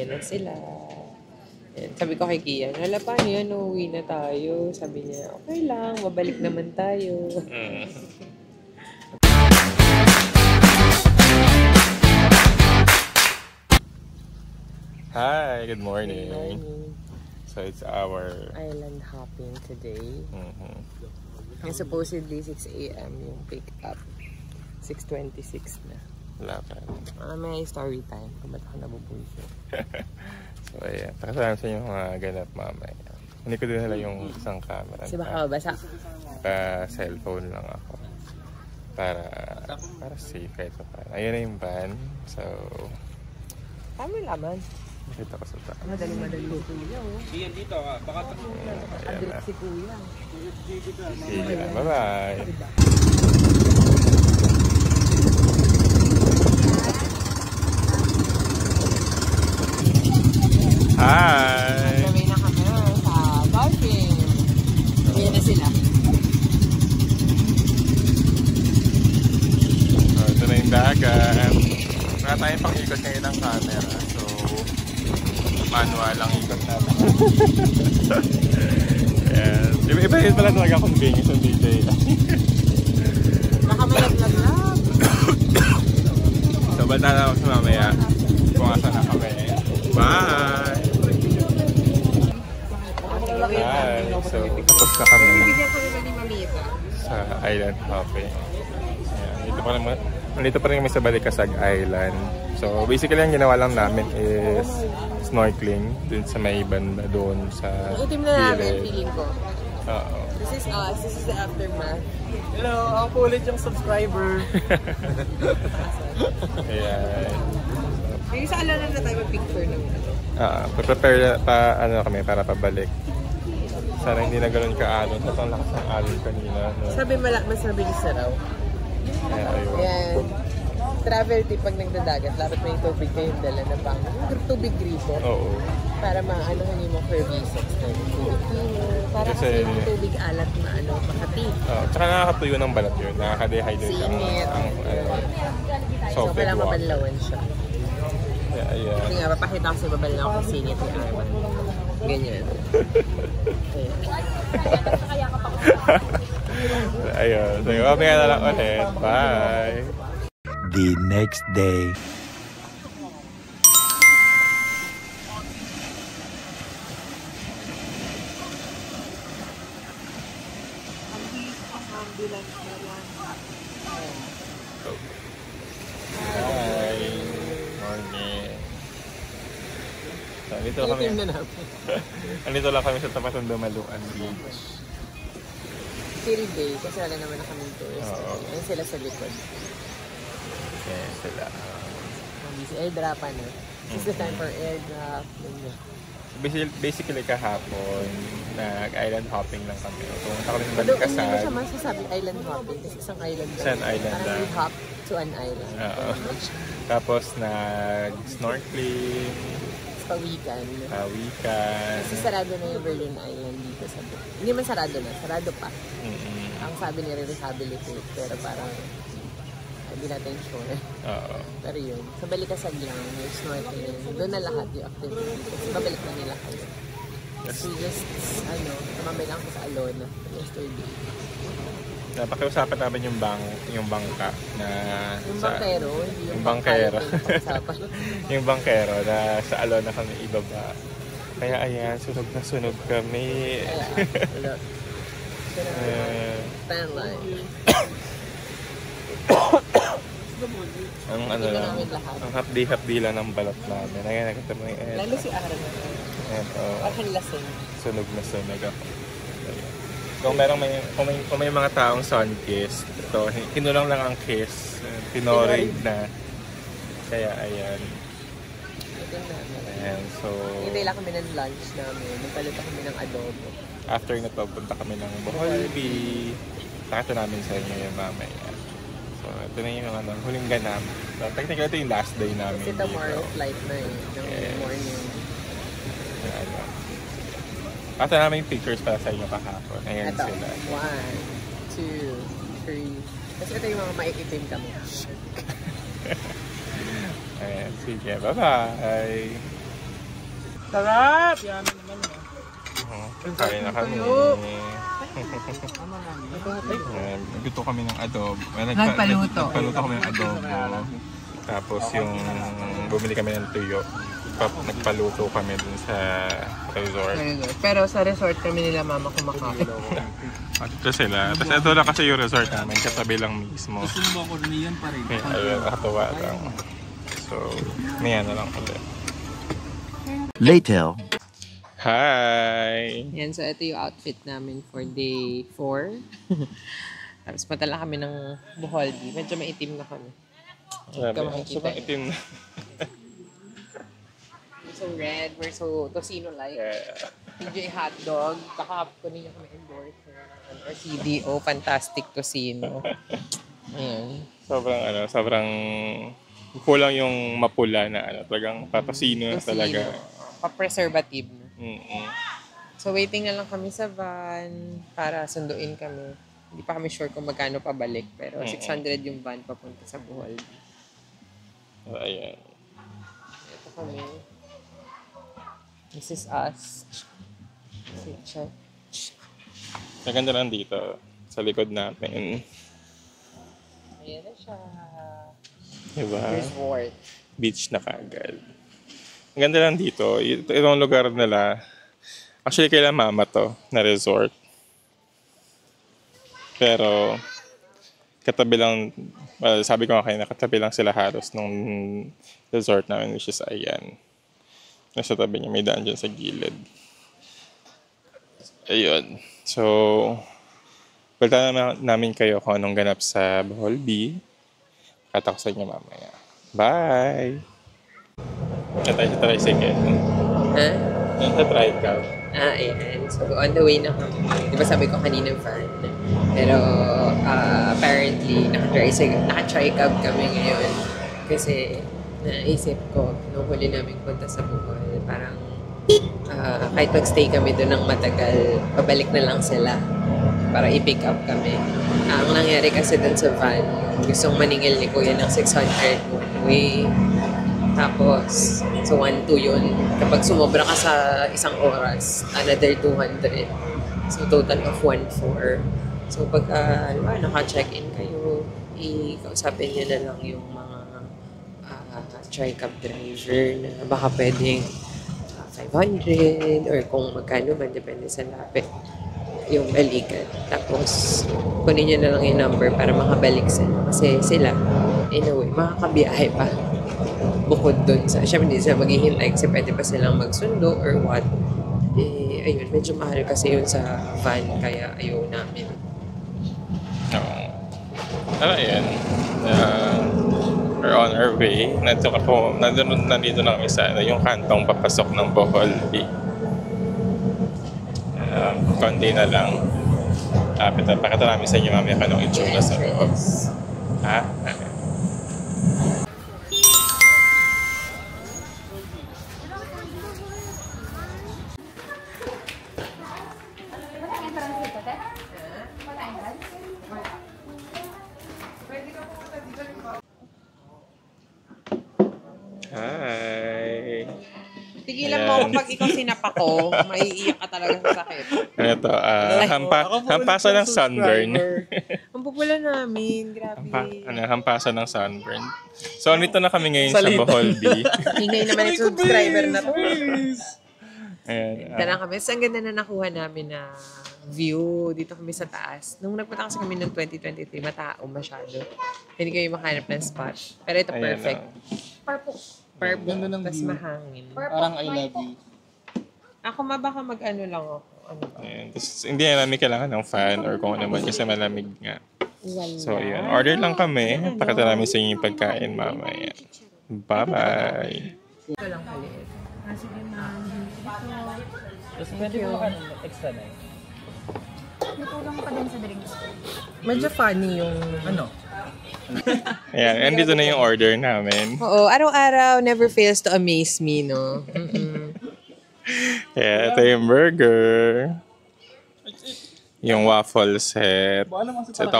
ayan na sila. Ayan. Sabi ko kay Kian, hala paano yan, uuwi na tayo. Sabi niya, okay lang, mabalik naman tayo. Hi, good morning. Good morning. So it's our Island hopping today. And supposedly 6 a.m. yung pick up. 6:26 na. Laban. May story time kung ba't ako nabubullshit. So ayan, pakasalam sa inyo mga ganap mamaya. Hindi ko din nila yung isang camera. Kasi baka mabasa. Cellphone lang ako. Para safe kahit pa. Ayan na yung van. So Kami laman. nakita ko sa taas. Madali si Kuya, oh. Iyan dito, baka Andret si Kuya. Sige na, bye-bye. Hi! Sabay na kami sa golfing. Ayan na sila. So, ito na yung dagat. Wala tayong pang-ikot ngayon ng camera. So, manual lang ikot natin. Yes. Iba yun pala talaga convenience ng DJ. Nakamalaglag-lag. So, bata na ako sa mamaya kung asa na kami. Bye! Hi! So, tapos na kami Bigyan ko naman ni Mamita. sa island hopping. Ayan, nandito pa rin kami sa Balikasag Island. So, basically, ang ginawa lang namin is snorkeling dun sa may banda doon sa Itim na namin, gilid. feeling ko. Oo. This is us. This is the aftermath. hello, ako po ulit yung subscriber. Ayan. Yung sa alanan na tayo mag-picture ng Prepare kami para pabalik. Sana hindi na gano'n ka-alon. Sa lakas ng alon kanina. No? Sabi mas mabilis na raw. Kaya ayun. Ayan. Travel tip pag nagdadagat, dapat may tubig kayong dala na pang tubig gripo. Oo. Para maanohan yung mga curvisex na yung tubig cleaner. Para kasi yung tubig alat na makati. Tsaka nakakatuyo ng balat yun. Nakaka-dehydrate Singit. So, salted kailangan water. mabanlawan siya. Yeah, yeah. Kasi nga, papakita ko sa babanlaw kung singit ni Arman. Ganyan. Ayun. So, mamaya na lang ulit. Bye! The next day. Hi! Morning! So, andito kami. Itim na namin. Andito lang kami sa tapat ng Dumaluan Beach. Chill day, kasi wala naman na kaming tourist. Oo. Ayun sila sa likod. Ayan sila. Airdropan na. This is the time for airdrop. Basically kahapon, nag-island hopping lang kami. Pumunta kami sa Hindi mo Balikasag. siya masasabi island hopping kasi isang island lang. Isang island Parang lang. we hop to an island. Oo. Tapos nag-snorkeling, Pawikan. weekend. Kasi sarado na yung Berlin Island dito sa buhay. Hindi man sarado na, sarado pa. Ang sabi ni rehabilitate, pero parang hindi natin sure. Oo. Pero yun, sa Balikasag lang, may snorkeling. Doon na lahat yung activity. Kasi babalik na nila kayo. So just, tumambay lang ako sa Alona yesterday. Napakiusapan namin yung bangka na Yung bangkero, hindi yung bangkero. pag-usapan. Yung bangkero na sa Alona kami ibaba. Kaya ayan, sunog na sunog kami. Look. Tan line. Ang Hindi na namin lahat. ang hapdi-hapdi lang ng balat namin. Ayan, nakita mo yung Lalo si Aaron. Ayan, Parang lasing. sunog na sunog ako. Ayan. Kung may mga taong sun-kissed, ito, kinulang lang ang kiss. Pinorid na. Kaya ayan. Ito na. Ayan, so Hintay lang kami ng lunch namin. Nagpaluto kami ng adobo. after na to, punta kami ng Bohol Beach. Pakita namin sa inyo yung mamaya. So, ito na yung huling ganap. So, technically, ito yung last day namin Kasi tomorrow dito. flight na ng Yes. morning. Ayan. Pakita namin yung pictures para sa inyo kahapon. Ayan Ito. sila. 1, 2, 3. Kasi ito yung mga maiitim kami. Ayan, sige. Bye-bye! Sarap! Yan naman. Kain na kami. Nagluto kami ng adobo. Nagpaluto kami ng adobo. Tapos yung bumili kami ng tuyo. Nagpaluto kami dun sa resort. Pero sa resort kami nila mama kumakain. At ito sila. Tapos ito lang kasi yung resort namin. Katabi lang mismo. Gusto mo ba ko niyan pa rin? Ayun, nakatawa lang. So, may ano lang ulit. Later. Hi! Yan, so ito yung outfit namin for day 4. Tapos matala kami ng Bohol. Medyo maitim na kami. Sobrang itim na. We're so red, we're so Tocino-like. TJ hotdog. Kakahap ko niya kami endorser. Or CDO, fantastic Tocino. Ayan. Sobrang kulang yung mapula na talagang papasino na talaga. Pa-preservative na. Mm-mm. So, waiting na lang kami sa van para sunduin kami. Hindi pa kami sure kung magkano pabalik. Pero 600 yung van papunta sa Bohol. Ayan. Ito kami. This is us. Maganda lang dito sa likod namin. Ayan na siya. Diba? Resort. Beach na kaagad. Ang ganda lang dito. Itong lugar nila. Actually, kailan mama to na resort. Pero, katabi lang, well, sabi ko nga kayo, katabi lang sila halos nung resort namin, which is ayan. Nasa tabi niya, may daan dyan sa gilid. Ayun. So, balita namin kayo kung anong ganap sa Bohol B. Kata ko sa inyo mamaya. Bye! Natay sa tricycle. Ha? Nata-try ka. Ayan. So, on the way na kami. Di ba sabi ko kanina van? Pero, apparently, naka-try cab kami ngayon. Kasi, naisip ko, nung huli namin punta sa Bohol, parang, kahit mag-stay kami doon ng matagal, pabalik na lang sila para i-pick up kami. Ang nangyari kasi doon sa van, gustong maningil ni Kuya ng 600 one way. Tapos, so 1-2 yun. Kapag sumobra ka sa isang oras, another 200. So, total of 1-4. So, pag naka-check-in kayo, i-kausapin nyo na lang yung mga tri-cab driver na baka pwedeng 500 or kung magkano man, depende sa lapit yung balikan. Tapos, kunin nyo na lang yung number para makabalik sila. Kasi sila, in a way, makakabiyahe pa. Bukod dun sa, syempre hindi sila maghihintay kasi pwede pa silang magsundo or what. Eh, ayun, medyo mahal kasi yun sa van, kaya ayaw namin. Oo. Pero ayan, we're on our way. Nandito na kami sa yung kantong papasok ng Bohol B. Konti na lang. Pakita namin sa inyo mamaya kanong itsura sa loob. Ha? Hi! Tigilan mo ako pag ikaw sinapa ko, maiiyak ka talaga sa sakit. Ito, hampasan ng sunburn. Ang pupula namin, grabe. Hampasan ng sunburn. So, nito na kami ngayon sa Bohol B. Hingay naman yung subscriber na to. Ayan. Dala kami. So, ang ganda na nakuha namin na view dito kami sa taas. Nung nagpunta kasi kami noong 2023, matao masyado. Hindi kayo makahanap ng spot. Pero ito perfect. Purple. Ganda ng Tapos view. mahangin. Parang I love you. Ako baka mag-ano lang ako. Ano ba? Ayan. Tapos, hindi na namin kailangan ng fan or kung ano man kasi malamig nga. So, yun. Order lang kami. Pakita namin sa inyo yung pagkain mamaya. Bye-bye! Ito lang kaliit. Sige, ma'am. Tapos pwede mo ka ng extra na yun. May tulong pa din sa drinks. Medyo funny yung Ano? Ayan. Andito na yung order namin. Oo, araw-araw never fails to amaze me, no? Kaya ito yung burger. Yung waffle set. So, ito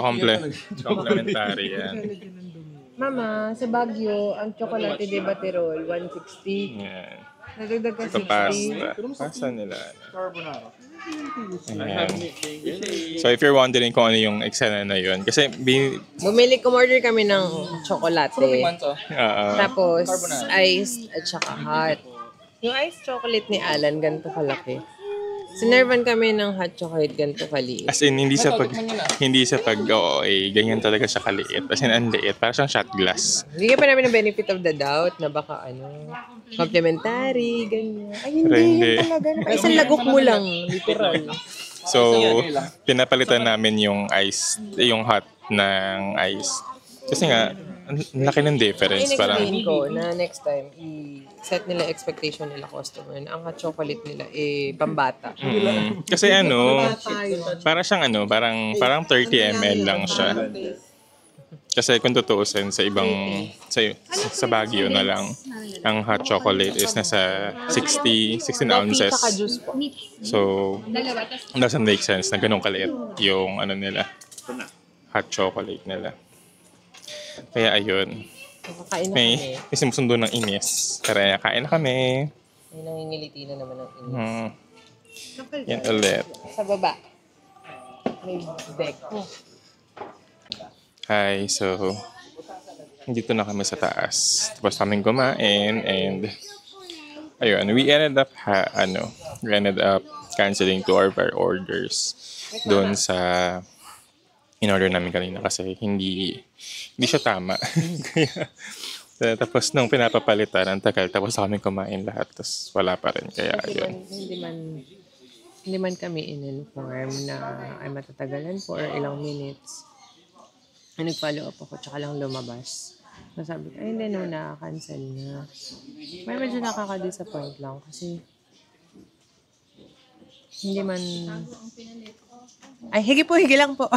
complementary yan. Mama, sa Baguio, ang chocolate de Baterol, 160. Yan. Nadagdag ka Ito 60. pasta nila. Ayan. So if you're wondering kung ano yung eksena na yun, kasi Kumorder kami ng chocolate. uh, Tapos, iced at saka hot. Yung iced chocolate ni Alan, ganito kalaki. Sinervan kami ng hot chocolate, ganito kaliit. as in, hindi sa pag, oo, ganyan talaga siya kaliit. As in, ang liit. Parang siyang shot glass. Hindi ka pa namin ng benefit of the doubt na baka complimentary, ganyan. Ay, hindi. Yun talaga. Isang lagok mo lang, literal. So, pinapalitan namin yung ice, yung hot ng ice. Kasi nga, ang laki ng difference. Parang, In-explain ko na next time, i-set nila expectation nila customer na ang hot chocolate nila pambata. kasi para siyang parang 30 ml lang siya. Kasi kung tutuusin sa ibang, sa Baguio na lang, ang hot chocolate is nasa 16 ounces. So, it doesn't make sense na ganun kaliit yung nila, hot chocolate nila. Kaya ayun, Kakain na may kami. sumusundo ng inis. Kaya kain na kami. May nangingiliti na naman ng inis. Yan ulit. Sa baba. May deck. Hi, so dito na kami sa taas. Tapos kaming kumain and ayun, we ended up canceling 2 of our orders doon sa in-order namin kanina kasi hindi siya tama. Kaya tapos nung pinapapalitan ang tagal tapos kami kumain lahat tapos wala pa rin kaya ayun. Hindi man kami in-inform na ay matatagalan for ilang minutes. Nag-follow up ako tsaka lang lumabas. Sabi ko, ay hindi naman nakaka-cancel na. May medyo nakaka-disappoint lang kasi hindi man... Ay, higi lang po.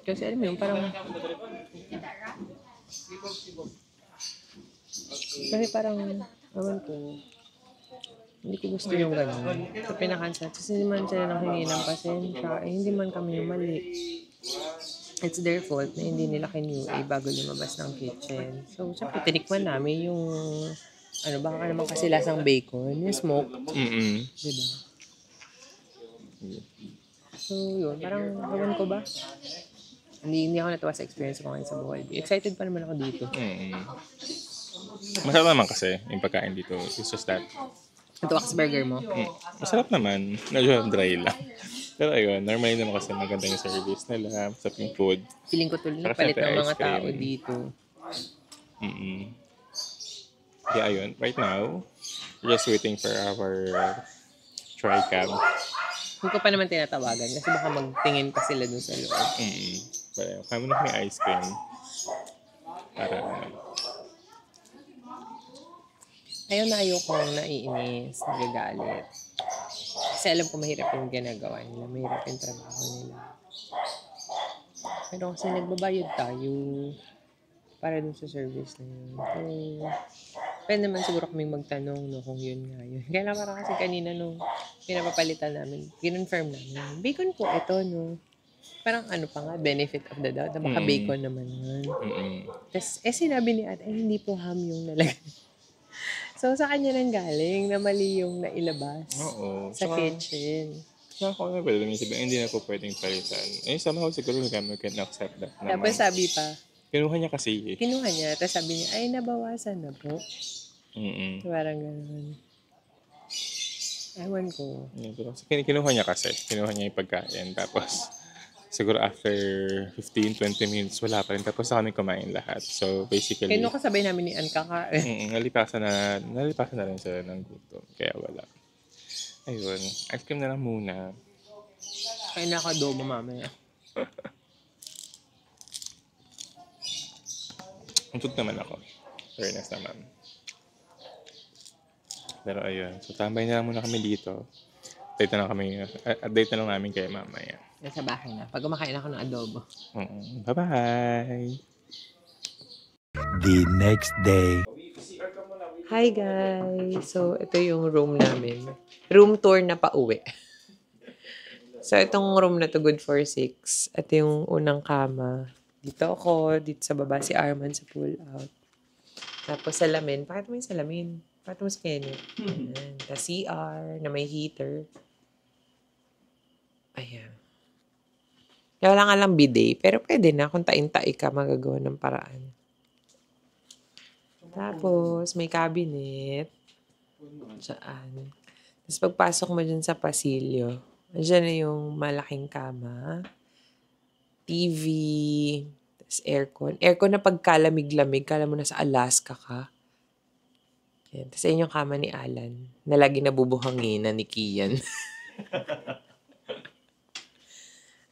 Kasi alam mo yun, parang... Kasi parang, awan ko, hindi ko gusto yung gano'n. So, pinakansel. Kasi hindi man sila nanghingi ng pasensya. Hindi man kami yung mali. It's their fault na hindi nila kinuha bago lumabas ng kitchen. So, syempre, tinikman namin yung, baka naman kasi lasang bacon, yung smoke. Diba? So, yun. Parang, awan ko ba? Hindi ako natuwa sa experience ko ngayon sa Bohol. Excited pa naman ako dito. Masarap naman kasi yung pagkain dito. It's just that Ito wax burger mo. masarap naman. Medyo dry lang. Pero ayun, normally naman kasi maganda yung service nila, masarap yung food. Feeling ko tuloy Saka palit ng syempre, mga ice cream. tao dito. Kaya ayun, right now, we're just waiting for our tri-cab. Hindi ko pa naman tinatawagan kasi baka magtingin pa sila dun sa loob. Pero kaya muna kami ice cream. Para Ayaw na ayokong naiinis, nagagalit. Kasi alam ko mahirap yung ginagawa nila, mahirap yung trabaho nila. Pero kasi nagbabayad tayo para dun sa service na yun. So, pwede naman siguro kami magtanong kung yun nga yun. Kaya lang parang kasi kanina nung pinapapalitan namin, kinonfirm namin, bacon po ito, no? Parang pa nga, benefit of the doubt, na baka bacon naman yun. Tapos, sinabi ni ate, hindi po ham yung nalagay. So, sa kanya nang galing na mali yung nailabas sa kitchen. Saka ako na pwede namin sabihin, hindi na po pwedeng palitan. Somehow siguro we can accept that naman. Tapos sabi pa, Kinuha niya kasi kinuha niya, tapos sabi niya, ay, nabawasan na po. Parang gano'n. Ewan ko. Kinuha niya kasi. Kinuha niya yung pagkain. Tapos, siguro after 15-20 minutes, wala pa rin. Tapos kami kumain lahat. So, basically... Kaya kasabay namin ni Ann kakain. Nalipasan na rin sila ng gutom. Kaya wala. Ayun. Ice cream na lang muna. Kaya nakadobo mamaya. Untog naman ako. Fairness naman. Pero ayun. So, tambay na lang muna kami dito. Update na lang namin kay mamaya. Nasa bahay na. Pag kumakain ako ng adobo. Bye-bye! The next day. Hi guys! So, ito yung room namin. Room tour na pauwi. So, itong room na to good for 6. Ito yung unang kama. Dito ako, dito sa baba si Arman sa pull out. Tapos salamin. Pakita mo yung salamin. Pakita mo si Kenneth. Ayan. Tapos CR na may heater. Ayan. Kaya wala nga lang bidet. Pero pwede na kung tain-tai ka magagawa ng paraan. Tapos may cabinet. Diyan. Tapos pagpasok mo dyan sa pasilyo, dyan na yung malaking kama. TV, tapos aircon. Aircon na pagkalamig-lamig, kala mo nasa Alaska ka. Yan. Tapos yun yung kama ni Alan, na lagi nabubuhangin ni Kian.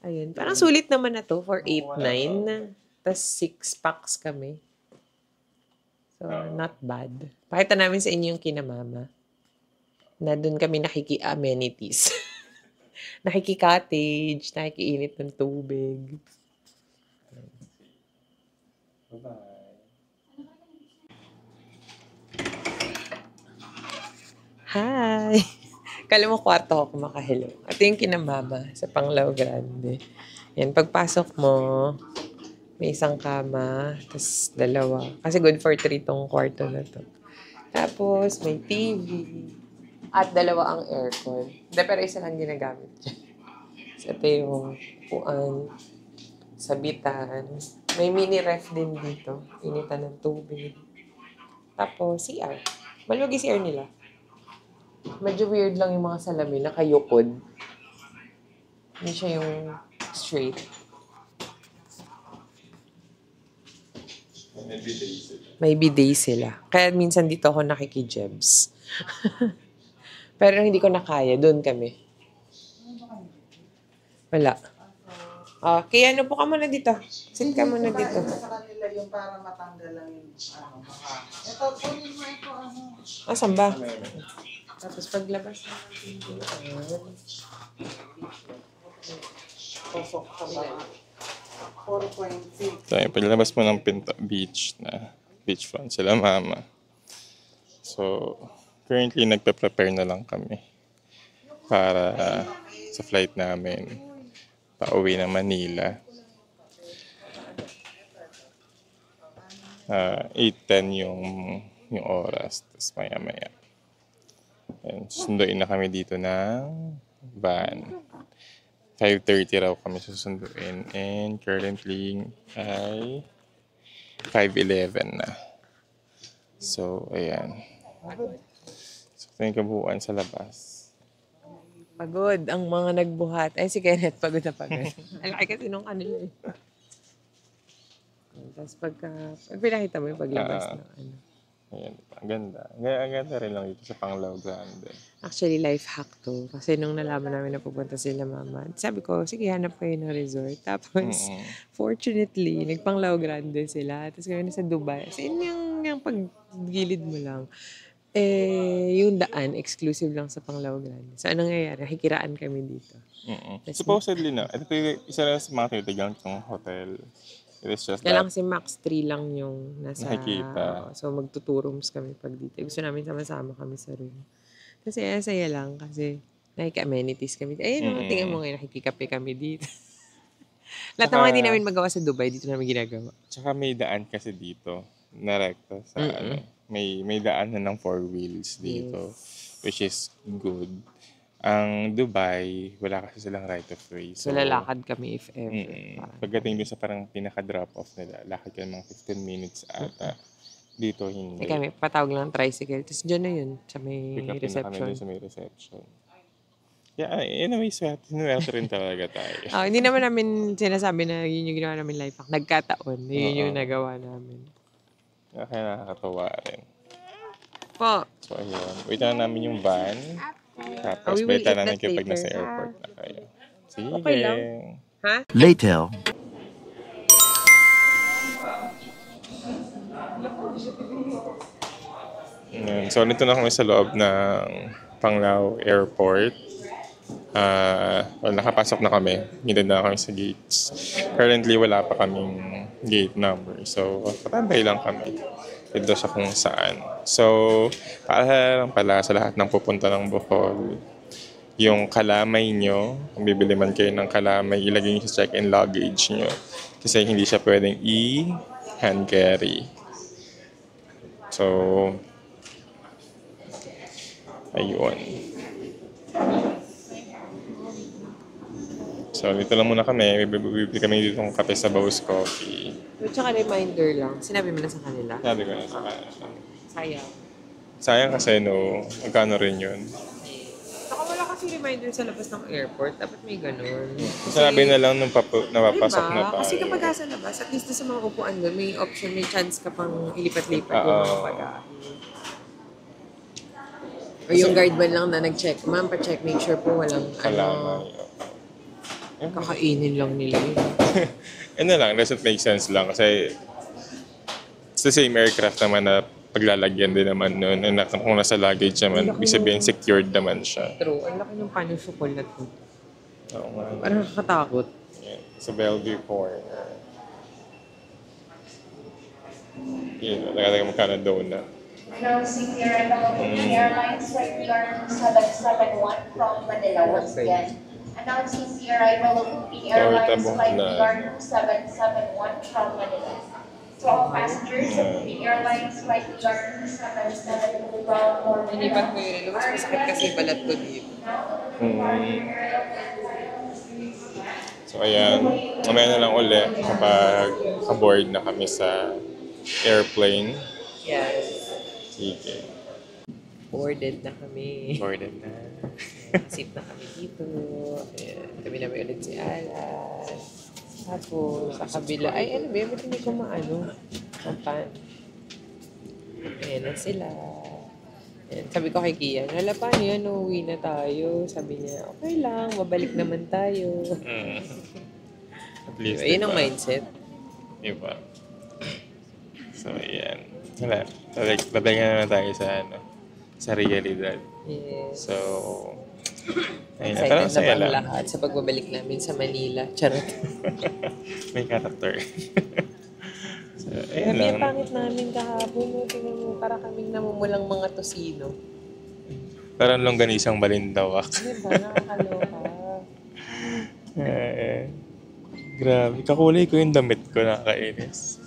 Ayun. Parang sulit naman na to for 8-9. Tapos 6 packs kami. So, not bad. Pakita namin sa inyo yung kinamama. Na doon kami nakiki-amenities. Nakiki-cottage, nakikiinit ng tubig. Bye-bye. Hi! Kala mo kwarto ako makahilo. Ito yung kinamama sa Panglao Grande. Yan, pagpasok mo, may isang kama, tapos dalawa. Kasi good for 3 tong kwarto na to. Tapos, may TV. At dalawa ang aircon. Hindi, pero isa lang ginagamit dyan. So, ito yung upuan, sabitan. May mini ref din dito. Initan ng tubig. Tapos, CR. Maluwag yung CR nila. Medyo weird lang yung mga salamin. Nakayukod. Hindi siya yung straight. May bidet sila. Kaya minsan dito ako nakikijebs. Pero hindi ko na kaya. Doon kami. Wala. Kaya ano po ka muna dito. Sit ka muna dito. Sa kanila yung para matanggal lang yung mukha. Ito, kunin mo ito, Saan ba? Tapos paglabas natin dito. Posok ka ba? 4.6. So, yung paglabas mo ng pinto, beach front sila mama. So, currently nagpe-prepare na lang kami para sa flight namin pauwi ng Manila. 8:10 yung oras, tapos maya-maya. And sunduin na kami dito ng van. 5:30 raw kami susunduin. And currently ay 5:11 na. So, ayan. So, ito yung kabuuan sa labas. Pagod ang mga nagbuhat. Ay, si Kenneth, pagod na pagod. Alaki kasi nung kanila eh. Tapos pag pinakita mo yung paglabas na ano. Ayan, ang ganda. Ang ganda rin lang dito sa Panglao Grande. Actually, life hack to. Kasi nung nalaman namin na pupunta sila mama, sabi ko, sige, hanap kayo ng resort. Tapos, fortunately, nagpanglao grande sila. Tapos kami sa Dubai. Kasi yung paggilid mo lang, yung daan, exclusive lang sa Panglao Grande. So, anong nangyayari? Nakikiraan kami dito. Supposedly na, ito yung isa na sa mga tinitigang itong hotel. It is just Kaya lang that, kasi max 3 lang yung nasa... Nakikita. So, magtuturums kami pag dito. Gusto namin sama-sama kami sa room. Kasi saya lang kasi nakika-amenities kami. Ayun, tingnan mo ngayon, nakikikape kami dito. Lahat ng mga hindi namin magawa sa Dubai, dito namin ginagawa. Tsaka may daan kasi dito, na rekta sa ano. May daan na ng 4 wheels dito, which is good. Ang Dubai, wala kasi silang right of way. So, lalakad kami if ever. Pagdating doon sa parang pinaka-drop-off nila, lakad ka mga 15 minutes ata. Dito hindi. Kami, patawag lang ng tricycle. Tapos dyan na yun, sa may Pick up na kami reception. doon sa may reception. Yeah, in a way, swerte rin talaga tayo. Hindi naman namin sinasabi na yun yung ginawa namin life hack. Nagkataon, yun yung nagawa namin. Kaya nakakatawa rin. Po, So, ayun. Wait na namin yung van. Tapos, we will balitan eat namin that kayo pag nasa later. airport na kayo. Sige. Okay lang. Ha? Later. So, nito na kami sa loob ng Panglao Airport. Nakapasok na kami. Hinad na kami sa gates. Currently, wala pa kaming gate number. So, patambay lang kami. Dito sa kung saan. So, para lang pala sa lahat ng pupunta ng Bohol, yung kalamay nyo. Kung bibili man kayo ng kalamay, ilagay nyo sa check-in luggage nyo. Kasi hindi siya pwedeng i-hand carry. So, ayun. So, dito lang muna kami. Bibili kami dito ng kape sa Bose Coffee. At saka reminder lang, sinabi mo na sa kanila. Sabi ko na sa kanila. Sayang. Sayang kasi no, magkano rin yun. Saka wala kasi reminder sa labas ng airport. Dapat may ganun. Sabi na lang nung napapasok diba? na tayo. Kasi kapag sa labas, at least sa mga upuan doon, may option, may chance ka pang ilipat-lipat Oo. yung mga pagkain. O yung guard man lang na nag-check. Ma'am, pa-check, make sure po walang Kalamay. kakainin lang nila yun. Ano lang, doesn't make sense lang kasi it's the same aircraft naman na paglalagyan din naman nun. And kung nasa luggage naman, ibig sabihin secured naman siya. True. Ang laki ng paano chocolate mo. Oo nga. Parang nakakatakot. Yeah. Sa Bellevue corner. Yun, nakalagay mo ka na donut. Announcing the arrival of Philippine Airlines Flight ER771 from Manila once again. Announcing the arrival of Philippine Airlines Flight ER771 from Manila. To all passengers of Philippine Airlines Flight ER771 from Inipat Manila. mo yun. Lumos masakit kasi balat ko dito. So ayan, mamaya na lang ulit kapag aboard na kami sa airplane. Yes. Sige, Boarded na kami. boarded na. Sit na kami dito. Ayan. Kami namin ulit si Alan. Tapos, sa kabila. Ay, ano ba? Ba't hindi ko maano? Kampan. Ayan na sila. Ayan. Sabi ko kay Kian, hala, paano yan? Uuwi na tayo. Sabi niya, okay lang. Mabalik naman tayo. At least, Ayun ang diba? mindset. Iba. So, ayan. Wala. Babalik na naman tayo sa, sa realidad. Yes. So, ayun. Excited Parang na saya ba ang lang. lahat sa pagbabalik namin sa Manila? Charot. May character. So, ayun Grabe, lang. ang pangit namin kahapon. No? Tingnan mo, para kaming namumulang mga tosino. Parang longganisang balindawak. Diba? Nakakaloka. Grabe. Kakulay ko yung damit ko. Nakakainis.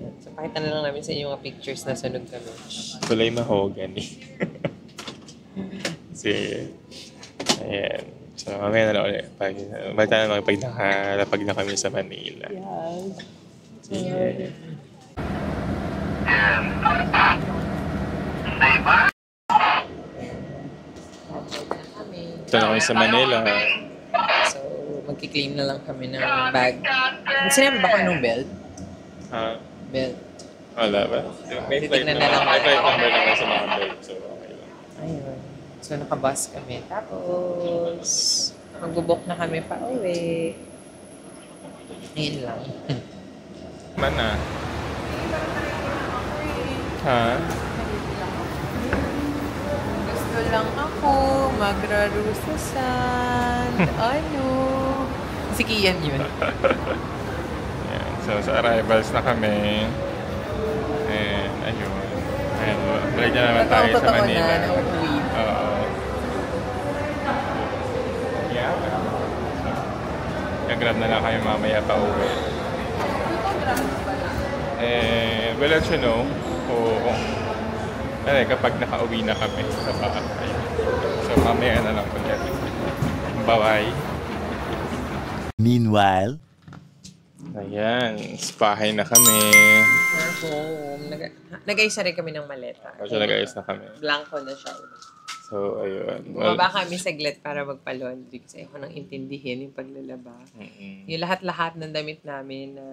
Ayan. So, pakita na lang namin sa inyo mga pictures na sunog kami. Kulay mahogany. Sige. Ayan. So, mamaya na lang ulit. Balik na lang pag nakalapag na kami sa Manila. Yes. Sige. Ito na kami sa Manila. So, magkiklaim na lang kami ng bag. Sinabi ba ko anong belt? Ha? Belt. Wala ba? May flight Titignan na lang. May flight number naman sa mga belt. So, okay lang. Ayun. So, nakabus kami. Tapos, magbubok na kami pa uwi. Ayun lang. Man na. Ha? Gusto lang ako maglaro sa sand. Ano? Si Kian yun. Ayan. So, sa arrivals na kami. And, ayun. Ayan, balik na naman tayo sa Totoo Manila. na uuwi. Oo. Yeah. Nag-grab na lang kayo mamaya pa uwi. Eh, we'll let you know kung kapag nakauwi na kami sa bahay. So, mamaya na lang ulit. Bye-bye. Meanwhile, Ayan, sa bahay na kami. We're home. Nag-ayos na rin kami ng maleta. Kasi nag-ayos na kami. Blanco na siya. So, ayun. Well, Bumaba kami saglit para magpa-laundry kasi ako nang intindihin yung paglalaba. Yung lahat-lahat ng damit namin na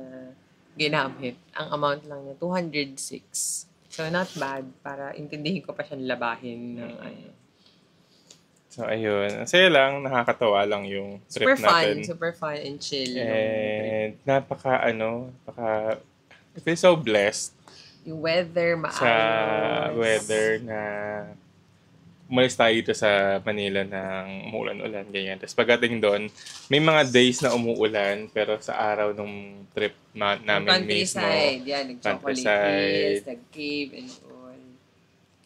ginamit, ang amount lang niya, 206. So, not bad para intindihin ko pa siyang labahin ng ano. so, ayun. Saya lang, nakakatawa lang yung trip natin. Super fun and chill. And I feel so blessed Yung weather, maayos. sa weather na umalis tayo dito sa Manila ng umuulan-ulan, ganyan. Tapos pagdating doon, may mga days na umuulan, pero sa araw nung trip namin mismo, Countryside, yan, nag-chocolate hills, nag-cave and all.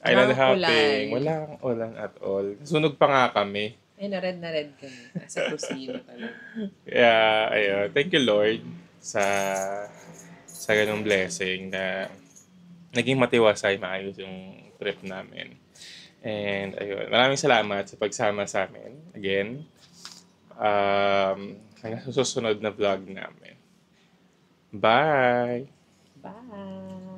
island Walang hopping, ulan. walang ulan at all. Sunog pa nga kami. Ay, na red kami. Nasa kusina talaga. Yeah, ayun. Thank you, Lord, sa ganung blessing na naging matiwasay, maayos yung trip namin. And ayun, maraming salamat sa pagsama sa amin. Again, hanggang sa susunod na vlog namin. Bye! Bye!